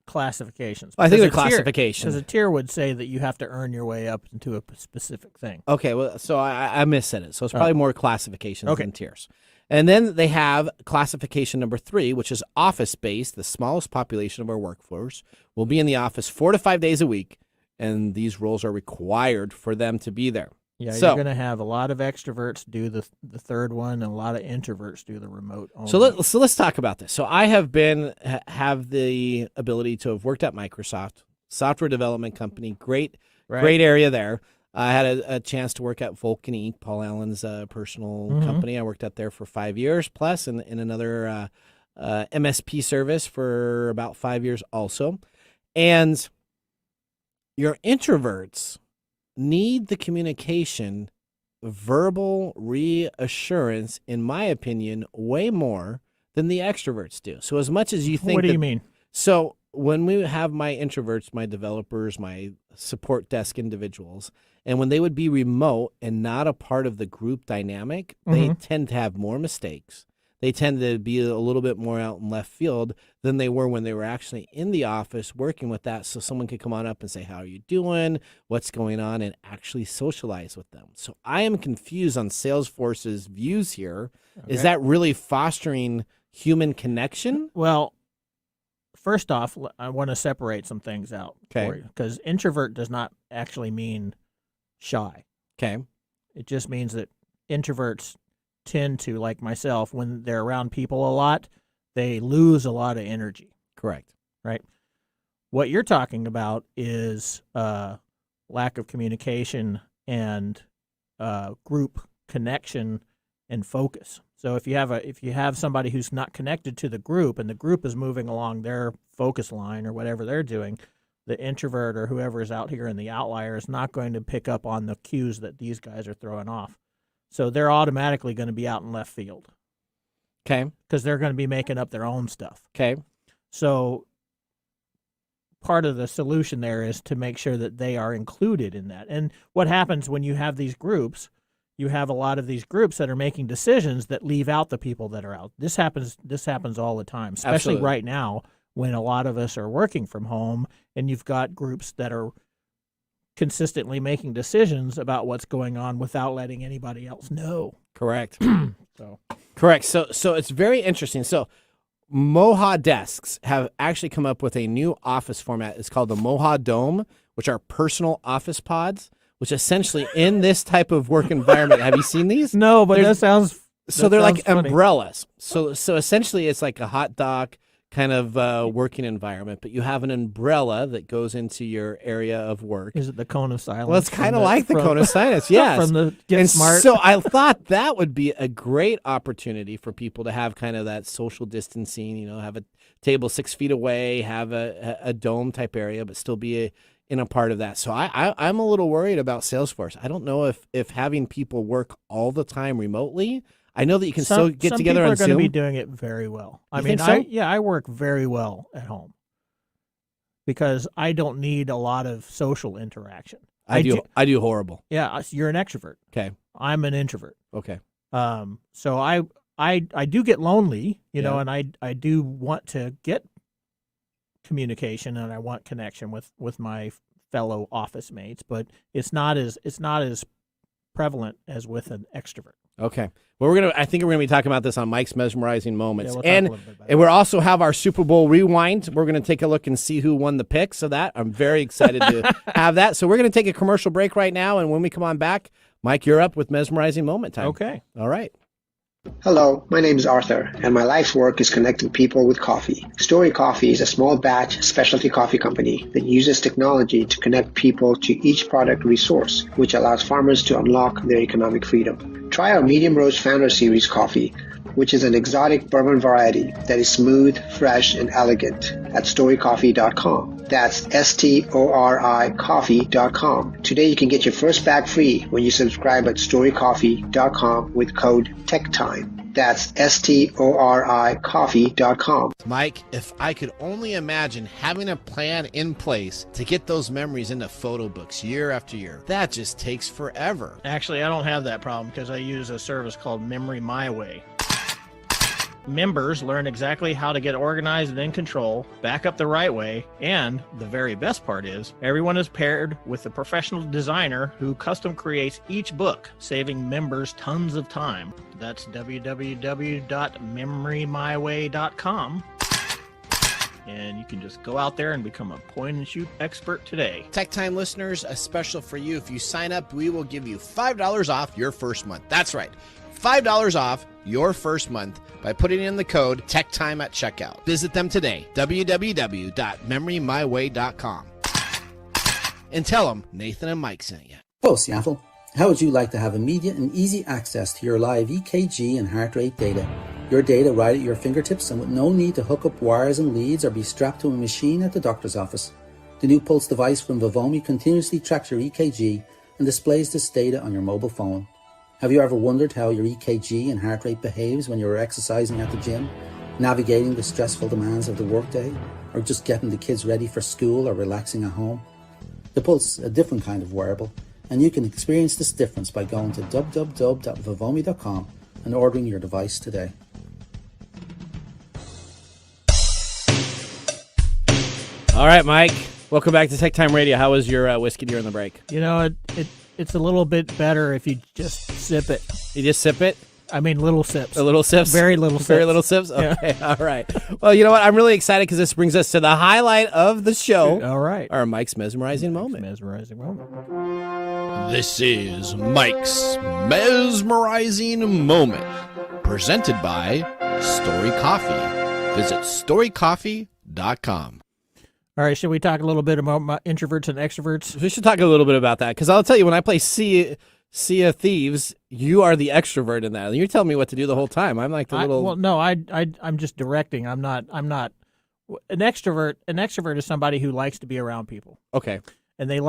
classifications? I think they're classifications. Because a tier would say that you have to earn your way up into a specific thing. Okay, well, so I missaid it. So it's probably more classifications than tiers. And then they have classification number 3, which is office-based. The smallest population of our workforce will be in the office 4 to 5 days a week, and these roles are required for them to be there. Yeah, So- you're going to have a lot of extroverts do the third one, and a lot of introverts do the remote only. So let's talk about this. So I have have the ability to have worked at Microsoft, software development company, great area there. I had a chance to work at Vulcan Inc., Paul Allen's personal company. I worked out there for 5 years plus, in another MSP service for about 5 years also. And your introverts need the communication, verbal reassurance, in my opinion, way more than the extroverts do. So as much as you think— What do you mean? So when we have my introverts, my developers, my support desk individuals, and when they would be remote and not a part of the group dynamic, they tend to have more mistakes. They tend to be a little bit more out in left field than they were when they were actually in the office working with that. So someone could come on up and say, how are you doing? What's going on? And actually socialize with them. So I am confused on Salesforce's views here. Okay. Is that really fostering human connection? Well, first off, I want to separate some things out for you, because introvert does not actually mean shy. Okay. It just means that introverts tend to, like myself, when they're around people a lot, they lose a lot of energy. Correct. Right? What you're talking about is lack of communication and group connection and focus. So if you have somebody who's not connected to the group, and the group is moving along their focus line or whatever they're doing, the introvert or whoever is out here in the outlier is not going to pick up on the cues that these guys are throwing off. So they're automatically going to be out in left field. Okay. Because they're going to be making up their own stuff. Okay. So part of the solution there is to make sure that they are included in that. And what happens when you have these groups, you have a lot of these groups that are making decisions that leave out the people that are out. This happens all the time, especially Absolutely. right now when a lot of us are working from home, and you've got groups that are consistently making decisions about what's going on without letting anybody else know. Correct. So correct. So it's very interesting. So Moha desks have actually come up with a new office format. It's called the Moha Dome, which are personal office pods, which essentially in this type of work environment, have you seen these? No, but that sounds they're like funny. umbrellas. So essentially it's like a hot dock kind of working environment, but you have an umbrella that goes into your area of work. Is it the cone of silence? Well, it's kind of like the cone of silence, yes. From the Get and Smart. So I thought that would be a great opportunity for people to have kind of that social distancing, have a table 6 feet away, have a dome type area, but still be in a part of that. So I'm a little worried about Salesforce. I don't know if having people work all the time remotely. I know that you can still get together on Zoom. Some people are going to be doing it very well. I work very well at home because I don't need a lot of social interaction. I do horrible. Yeah, you're an extrovert. Okay. I'm an introvert. Okay. So I do get lonely, and I do want to get communication, and I want connection with my fellow office mates, but it's not as prevalent as with an extrovert. Okay. Well, I think we're gonna be talking about this on Mike's Mesmerizing Moments, Yeah, we'll talk a little bit about and we'll also have our Super Bowl rewind. We're gonna take a look and see who won the picks of that. I'm very excited to have that. So we're gonna take a commercial break right now, and when we come on back, Mike, you're up with Mesmerizing Moment time. Okay. All right. Hello, my name is Arthur, and my life's work is connecting people with coffee. Story Coffee is a small batch specialty coffee company that uses technology to connect people to each product resource, which allows farmers to unlock their economic freedom. Try our Medium Roast Founder Series coffee, which is an exotic bourbon variety that is smooth, fresh, and elegant at storycoffee.com. That's STORI coffee.com. Today you can get your first bag free when you subscribe at storycoffee.com with code TechTime. That's STORI coffee.com. Mike, if I could only imagine having a plan in place to get those memories into photo books year after year. That just takes forever. Actually, I don't have that problem because I use a service called Memory My Way. Members learn exactly how to get organized and in control, back up the right way, and the very best part is, everyone is paired with a professional designer who custom creates each book, saving members tons of time. That's www.memorymyway.com. and you can just go out there and become a point-and-shoot expert today. Tech Time listeners, a special for you. If you sign up, we will give you $5 off your first month. That's right, $5 off your first month by putting in the code TechTime at checkout. Visit them today, www.memorymyway.com. And tell them Nathan and Mike sent you. Hello, Seattle. How would you like to have immediate and easy access to your live EKG and heart rate data? Your data right at your fingertips and with no need to hook up wires and leads or be strapped to a machine at the doctor's office. The new Pulse device from Vivome continuously tracks your EKG and displays this data on your mobile phone. Have you ever wondered how your EKG and heart rate behaves when you're exercising at the gym, navigating the stressful demands of the workday, or just getting the kids ready for school or relaxing at home? The Pulse is a different kind of wearable, and you can experience this difference by going to www.vivome.com and ordering your device today. All right, Mike. Welcome back to Tech Time Radio. How was your whiskey during the break? You know, it's a little bit better if you just sip it. You just sip it? I mean, little sips. Little sips? Very little sips. Very little sips? Okay, Yeah. All right. Well, you know what? I'm really excited because this brings us to the highlight of the show. All right. Our Mike's Mesmerizing Moment. Mesmerizing Moment. This is Mike's Mesmerizing Moment, presented by Story Coffee. Visit storycoffee.com. All right, should we talk a little bit about introverts and extroverts? We should talk a little bit about that because I'll tell you, when I play Sea of Thieves, you are the extrovert in that. You're telling me what to do the whole time. I'm like the little. Well, no, I'm just directing. I'm not. An extrovert. An extrovert is somebody who likes to be around people. Okay. And they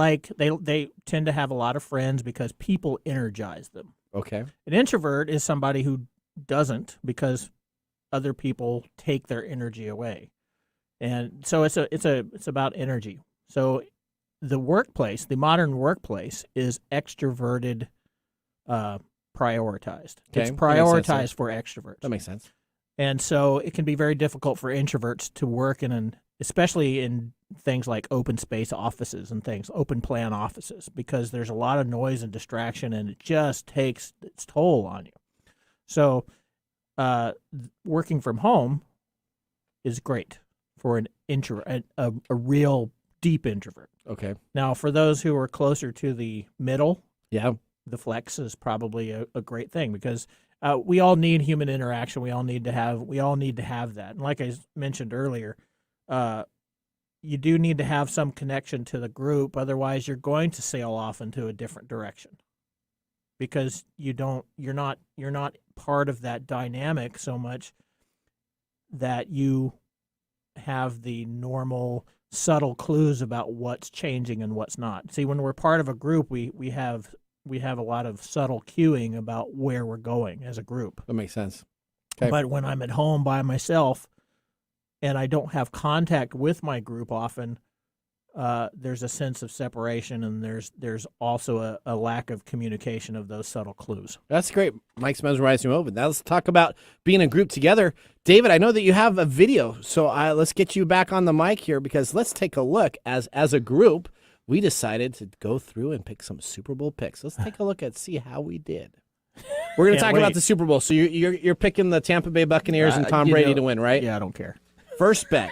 tend to have a lot of friends because people energize them. Okay. An introvert is somebody who doesn't because other people take their energy away. And so it's about energy. So the workplace, the modern workplace, is extroverted, prioritized. Okay. It's prioritized for extroverts. That makes sense. And so it can be very difficult for introverts to work especially in things like open space offices and things, open plan offices, because there's a lot of noise and distraction, and it just takes its toll on you. So working from home is great for an introvert, a real deep introvert. Okay. Now, for those who are closer to the middle, yeah, the flex is probably a great thing because we all need human interaction. We all need to have that. And like I mentioned earlier, you do need to have some connection to the group. Otherwise, you're going to sail off into a different direction because you're not part of that dynamic so much that you have the normal subtle clues about what's changing and what's not. See, when we're part of a group, we have a lot of subtle cueing about where we're going as a group. That makes sense. Okay. But when I'm at home by myself and I don't have contact with my group often, there's a sense of separation, and there's also a lack of communication of those subtle clues. That's great. Mike's Mesmerizing Moment. Now let's talk about being a group together. David, I know that you have a video, so let's get you back on the mic here because let's take a look. As a group, we decided to go through and pick some Super Bowl picks. Let's take a look and see how we did. We're going to talk about the Super Bowl. So you're picking the Tampa Bay Buccaneers and Tom Brady to win, right? Yeah, I don't care. First bet.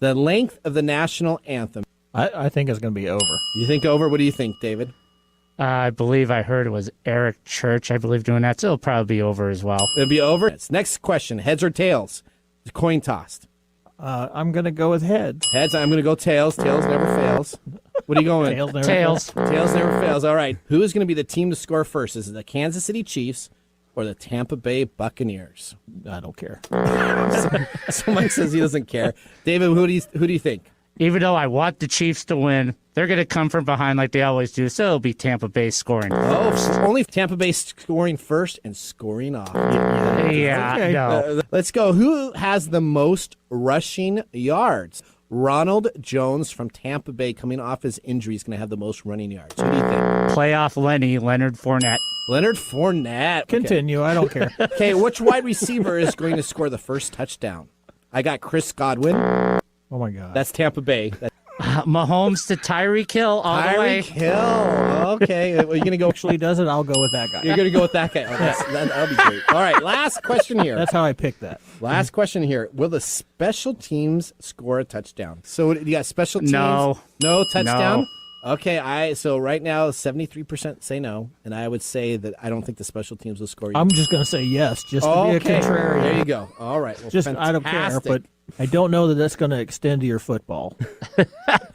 The length of the national anthem. I think it's going to be over. You think over? What do you think, David? I believe I heard it was Eric Church, I believe, doing that, so it'll probably be over as well. It'll be over? Next question, heads or tails? Coin tossed. I'm going to go with heads. Heads, I'm going to go tails. Tails never fails. What are you going? Tails never Tails. fails. Tails never fails. All right. Who is going to be the team to score first? Is it the Kansas City Chiefs or the Tampa Bay Buccaneers? I don't care. So Mike says he doesn't care. David, who do you think? Even though I want the Chiefs to win, they're going to come from behind like they always do, so it'll be Tampa Bay scoring. Oh, so only Tampa Bay scoring first and scoring off. Yeah, okay. no. Let's go. Who has the most rushing yards? Ronald Jones from Tampa Bay, coming off his injury, is going to have the most running yards. Who do you think? Playoff Lenny, Leonard Fournette. Leonard Fournette. Continue. I don't care. Okay, which wide receiver is going to score the first touchdown? I got Chris Godwin. Oh, my God. That's Tampa Bay. Mahomes to Tyreek Hill all the way. Tyreek Hill. Okay. Are you going to go? Actually does it, I'll go with that guy. You're going to go with that guy. Oh, that'll be great. All right. Last question here. That's how I picked that. Last question here. Will the special teams score a touchdown? So you got special teams? No. No touchdown? No. Okay, so right now 73% say no, and I would say that I don't think the special teams will score. I'm just going to say yes, just to be a contrarian. There you go. All right. Well, just I don't care, but I don't know that that's going to extend to your football. All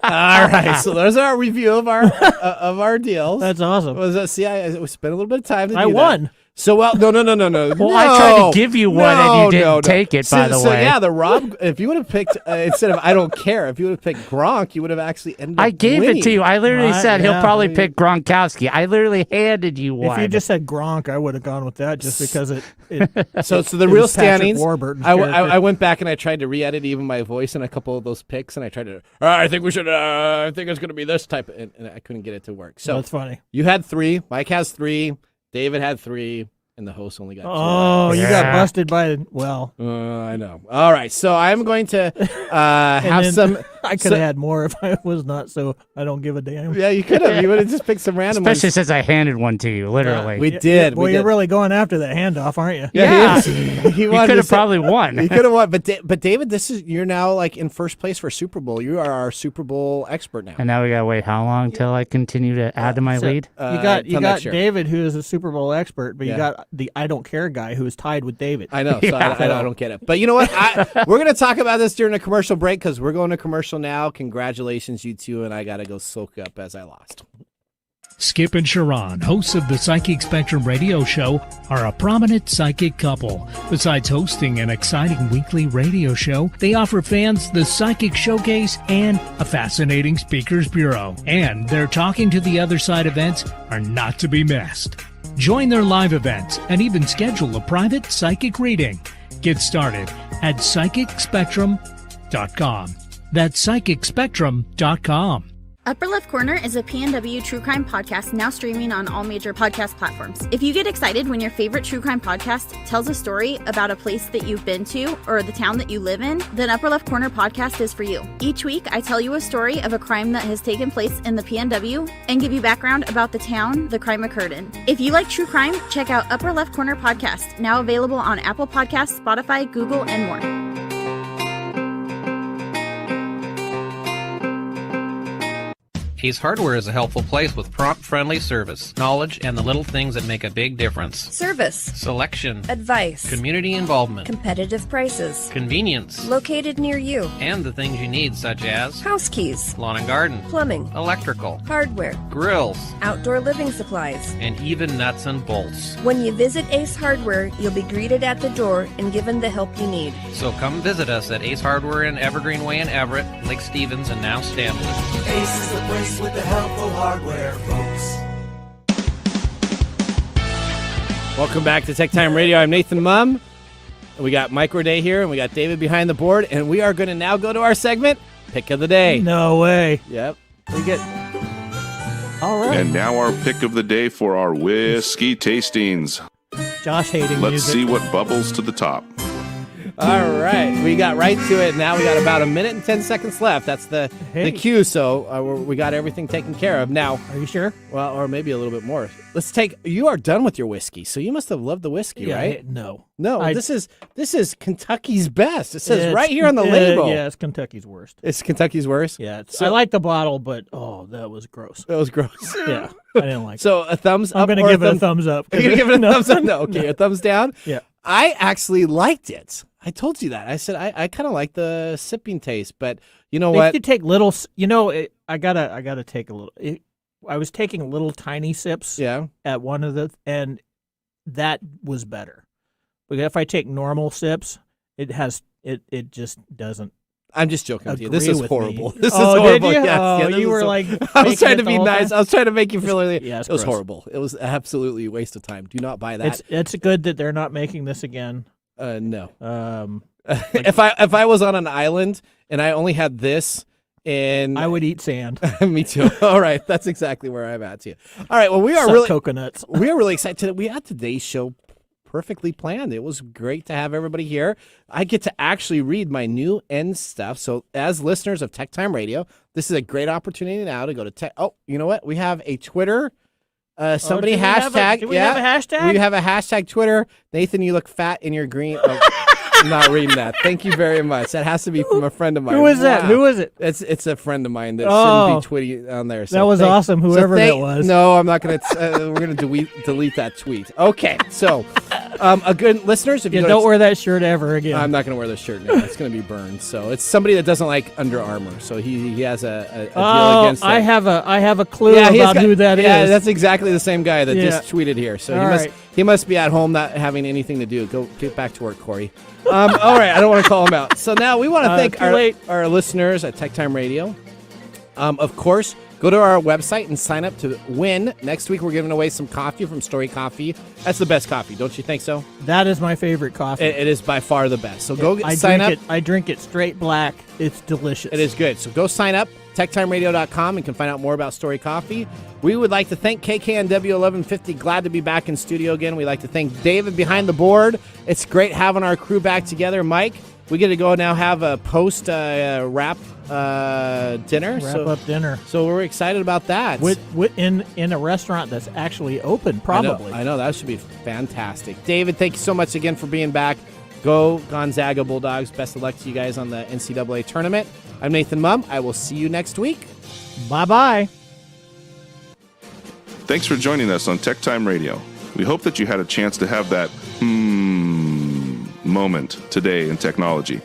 right, so there's our review of our deals. That's awesome. See, we spent a little bit of time to do I won. That. So, no. Well, I tried to give you one and you didn't take it, by the way. So, yeah, if you would have picked, instead of I don't care, if you would have picked Gronk, you would have actually ended up I gave winning. it to you. I literally said he'll probably pick Gronkowski. I literally handed you one. If you just said Gronk, I would have gone with that just because it so the real standings, I I went back and I tried to re-edit even my voice in a couple of those picks, and I tried to, I think we should, I think it's going to be this type, and I couldn't get it to work. So that's funny. You had 3, Mike has 3, David had 3, and the host only got 2. Oh, you got busted by, I know. All right, so I'm going to have some. I could have had more if I was not, so I don't give a damn. Yeah, you could have. You would have just picked some random Especially ones. since I handed one to you, literally. We did. Boy, you're really going after that handoff, aren't you? Yeah. He could have probably won. He could have won. But David, you're now like in first place for Super Bowl. You are our Super Bowl expert now. And now we got to wait how long till I continue to add to my lead? You got David, who is a Super Bowl expert, but you got the I don't care guy who is tied with David. I know. So I don't get it. But you know what? We're going to talk about this during a commercial break because we're going to commercial now. Congratulations, you two, and I got to go soak up as I lost. Skip and Sharon, hosts of the Psychic Spectrum radio show, are a prominent psychic couple. Besides hosting an exciting weekly radio show, they offer fans the Psychic Showcase and a fascinating speakers bureau. And their Talking to the Other Side events are not to be missed. Join their live events and even schedule a private psychic reading. Get started at psychicspectrum.com. That's psychicspectrum.com. Upper Left Corner is a PNW true crime podcast now streaming on all major podcast platforms. If you get excited when your favorite true crime podcast tells a story about a place that you've been to or the town that you live in, then Upper Left Corner podcast is for you. Each week, I tell you a story of a crime that has taken place in the PNW and give you background about the town the crime occurred in. If you like true crime, check out Upper Left Corner podcast, now available on Apple Podcasts, Spotify, Google, and more. Ace Hardware is a helpful place with prompt, friendly service, knowledge, and the little things that make a big difference. Service. Selection. Advice. Community involvement. Competitive prices. Convenience. Located near you. And the things you need, such as house keys, lawn and garden, plumbing, electrical, hardware, grills, outdoor living supplies, and even nuts and bolts. When you visit Ace Hardware, you'll be greeted at the door and given the help you need. So come visit us at Ace Hardware in Evergreen Way in Everett, Lake Stevens, and now Stanley. Ace is the place with the helpful hardware, folks. Welcome back to Tech Time Radio. I'm Nathan Mumm. We got Mike Roday here, and we got David behind the board, and we are going to now go to our segment, Pick of the Day. No way. Yep. We get... All right. And now our pick of the day for our whiskey tastings. Josh hating Let's music. see what bubbles to the top. All right, we got right to it. Now we got about 1 minute and 10 seconds left. That's the cue, so we got everything taken care of. Now, are you sure? Well, or maybe a little bit more. Let's take. You are done with your whiskey, so you must have loved the whiskey, right? No. This is Kentucky's best. It says right here on the label. Yeah, it's Kentucky's worst. It's Kentucky's worst. Yeah, I like the bottle, but that was gross. That was gross. Yeah, I didn't like. So a thumbs up. I'm going to give it a thumbs up. You're going to give it a thumbs up? No, okay, a thumbs down. Yeah, I actually liked it. I told you that. I said I kind of like the sipping taste, but you know what? If you take little, I gotta take a little. I was taking little tiny sips. Yeah. At one of the, and that was better. But if I take normal sips, it just doesn't. I'm just joking with you. This is horrible. Me. This is horrible. Did you? Yes, you were like. I was trying to be nice. I was trying to make you feel. Yeah, it was horrible. It was absolutely a waste of time. Do not buy that. It's good that they're not making this again. No. Like, if I was on an island and I only had this, and I would eat sand. Me too. All right, that's exactly where I'm at too. All right. Well, we are really coconuts. We are really excited. We had today's show perfectly planned. It was great to have everybody here. I get to actually read my new end stuff. So as listeners of Tech Time Radio, this is a great opportunity now to go to Tech. Oh, you know what? We have a Twitter. Somebody hashtag. Do we have a hashtag? We have a hashtag Twitter. Nathan, you look fat in your green. Oh, I'm not reading that. Thank you very much. That has to be from a friend of mine. Who is that? Who is it? It's a friend of mine that shouldn't be tweeting on there. So that was awesome, whoever that was. No, I'm not going to. We're going to delete that tweet. Okay, so a good listeners, if you don't wear that shirt ever again. I'm not going to wear this shirt now. It's going to be burned. So it's somebody that doesn't like Under Armour. So he has a deal against that. I have a clue about who that is. Yeah, that's exactly the same guy that just tweeted here. So he must be at home not having anything to do. Go get back to work, Corey. All right, I don't want to call him out. So now we want to thank our listeners at Tech Time Radio. Of course, go to our website and sign up to win. Next week, we're giving away some coffee from Story Coffee. That's the best coffee, don't you think so? That is my favorite coffee. It is by far the best. So go sign up. I drink it straight black. It's delicious. It is good. So go sign up, techtimeradio.com, and can find out more about Story Coffee. We would like to thank KKNW 1150. Glad to be back in studio again. We'd like to thank David behind the board. It's great having our crew back together. Mike, we get to go now have a post wrap dinner. Wrap up dinner. So we're excited about that. In a restaurant that's actually open, probably. I know. That should be fantastic. David, thank you so much again for being back. Go Gonzaga Bulldogs. Best of luck to you guys on the NCAA tournament. I'm Nathan Mumm. I will see you next week. Bye-bye. Thanks for joining us on Tech Time Radio. We hope that you had a chance to have that moment today in technology.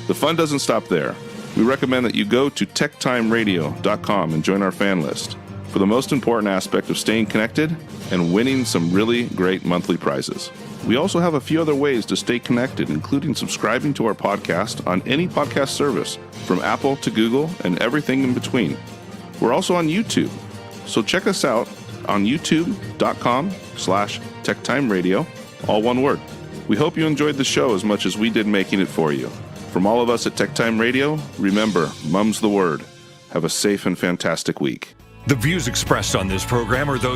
The fun doesn't stop there. We recommend that you go to techtimeradio.com and join our fan list for the most important aspect of staying connected and winning some really great monthly prizes. We also have a few other ways to stay connected, including subscribing to our podcast on any podcast service, from Apple to Google and everything in between. We're also on YouTube, so check us out on youtube.com/techtimeradio, all one word. We hope you enjoyed the show as much as we did making it for you. From all of us at Tech Time Radio, remember, Mumm's the word. Have a safe and fantastic week. The views expressed on this program are those